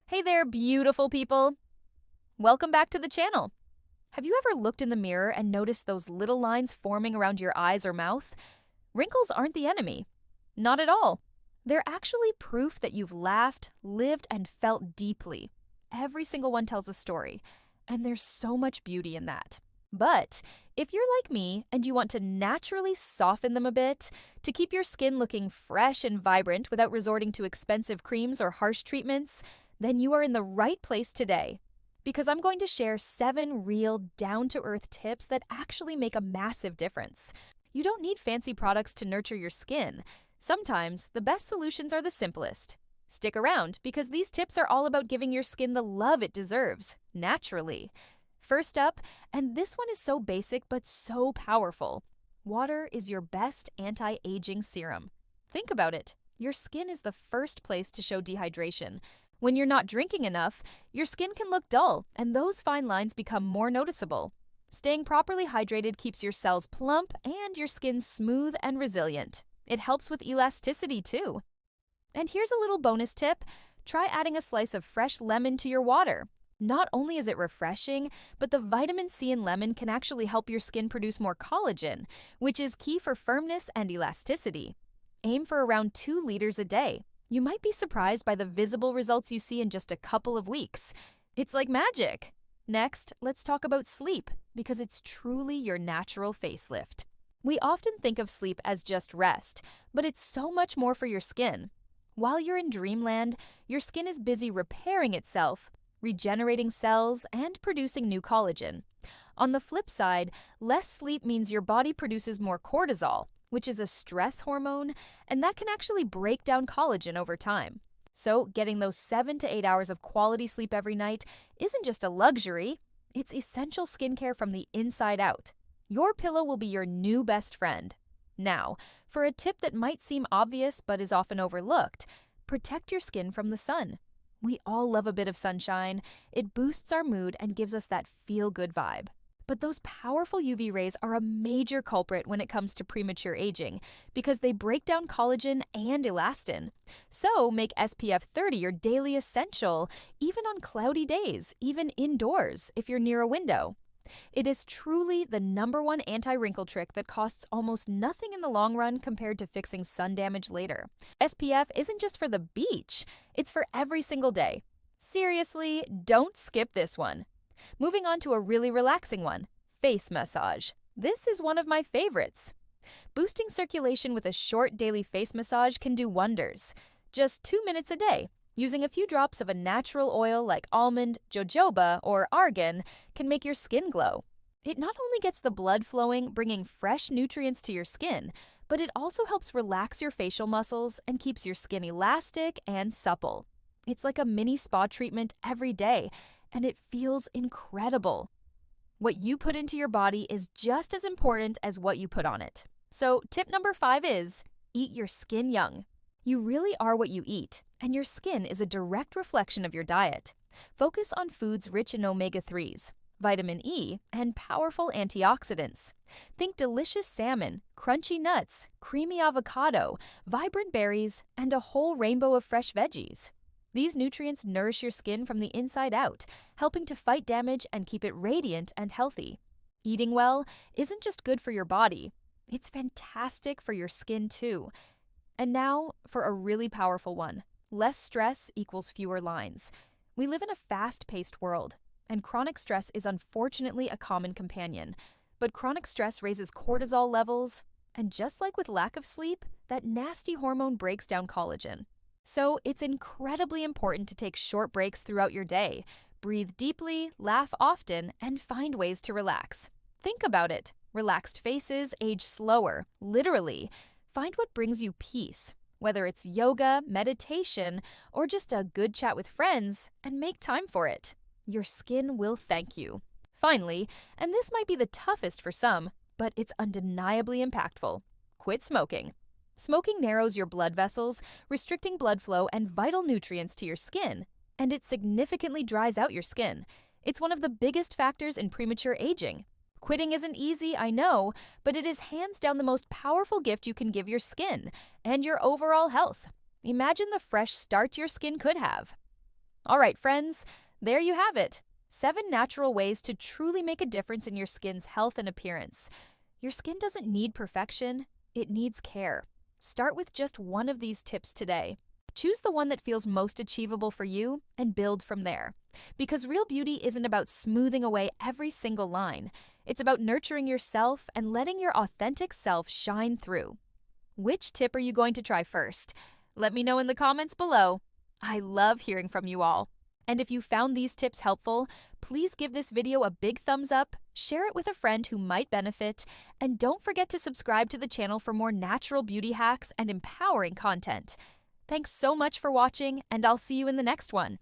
Hey there, beautiful people. Welcome back to the channel. Have you ever looked in the mirror and noticed those little lines forming around your eyes or mouth? Wrinkles aren't the enemy. Not at all. They're actually proof that you've laughed, lived, and felt deeply. Every single one tells a story, and there's so much beauty in that. But if you're like me and you want to naturally soften them a bit, to keep your skin looking fresh and vibrant without resorting to expensive creams or harsh treatments, then you are in the right place today. Because I'm going to share 7 real, down-to-earth tips that actually make a massive difference. You don't need fancy products to nurture your skin. Sometimes, the best solutions are the simplest. Stick around, because these tips are all about giving your skin the love it deserves, naturally. First up, and this one is so basic but so powerful, water is your best anti-aging serum. Think about it. Your skin is the first place to show dehydration. When you're not drinking enough, your skin can look dull, and those fine lines become more noticeable. Staying properly hydrated keeps your cells plump and your skin smooth and resilient. It helps with elasticity too. And here's a little bonus tip. Try adding a slice of fresh lemon to your water. Not only is it refreshing, but the vitamin C in lemon can actually help your skin produce more collagen, which is key for firmness and elasticity. Aim for around 2 liters a day. You might be surprised by the visible results you see in just a couple of weeks. It's like magic. Next, let's talk about sleep, because it's truly your natural facelift. We often think of sleep as just rest, but it's so much more for your skin. While you're in dreamland, your skin is busy repairing itself, regenerating cells, and producing new collagen. On the flip side, less sleep means your body produces more cortisol, which is a stress hormone, and that can actually break down collagen over time. So, getting those 7 to 8 hours of quality sleep every night isn't just a luxury, it's essential skincare from the inside out. Your pillow will be your new best friend. Now, for a tip that might seem obvious but is often overlooked, protect your skin from the sun. We all love a bit of sunshine. It boosts our mood and gives us that feel-good vibe. But those powerful UV rays are a major culprit when it comes to premature aging because they break down collagen and elastin. So make SPF 30 your daily essential, even on cloudy days, even indoors if you're near a window. It is truly the #1 anti-wrinkle trick that costs almost nothing in the long run compared to fixing sun damage later. SPF isn't just for the beach, it's for every single day. Seriously, don't skip this one. Moving on to a really relaxing one, face massage. This is one of my favorites. Boosting circulation with a short daily face massage can do wonders. Just 2 minutes a day, using a few drops of a natural oil like almond, jojoba, or argan can make your skin glow. It not only gets the blood flowing, bringing fresh nutrients to your skin, but it also helps relax your facial muscles and keeps your skin elastic and supple. It's like a mini spa treatment every day, and it feels incredible. What you put into your body is just as important as what you put on it. So tip number 5 is, eat your skin young. You really are what you eat, and your skin is a direct reflection of your diet. Focus on foods rich in omega-3s, vitamin E, and powerful antioxidants. Think delicious salmon, crunchy nuts, creamy avocado, vibrant berries, and a whole rainbow of fresh veggies. These nutrients nourish your skin from the inside out, helping to fight damage and keep it radiant and healthy. Eating well isn't just good for your body, it's fantastic for your skin too. And now for a really powerful one. Less stress equals fewer lines. We live in a fast-paced world, and chronic stress is unfortunately a common companion. But chronic stress raises cortisol levels, and just like with lack of sleep, that nasty hormone breaks down collagen. So it's incredibly important to take short breaks throughout your day. Breathe deeply, laugh often, and find ways to relax. Think about it. Relaxed faces age slower, literally. Find what brings you peace, whether it's yoga, meditation, or just a good chat with friends, and make time for it. Your skin will thank you. Finally, and this might be the toughest for some, but it's undeniably impactful, quit smoking. Smoking narrows your blood vessels, restricting blood flow and vital nutrients to your skin, and it significantly dries out your skin. It's one of the biggest factors in premature aging. Quitting isn't easy, I know, but it is hands down the most powerful gift you can give your skin and your overall health. Imagine the fresh start your skin could have. All right, friends, there you have it. 7 natural ways to truly make a difference in your skin's health and appearance. Your skin doesn't need perfection, it needs care. Start with just one of these tips today. Choose the one that feels most achievable for you and build from there. Because real beauty isn't about smoothing away every single line. It's about nurturing yourself and letting your authentic self shine through. Which tip are you going to try first? Let me know in the comments below. I love hearing from you all. And if you found these tips helpful, please give this video a big thumbs up, share it with a friend who might benefit, and don't forget to subscribe to the channel for more natural beauty hacks and empowering content. Thanks so much for watching, and I'll see you in the next one.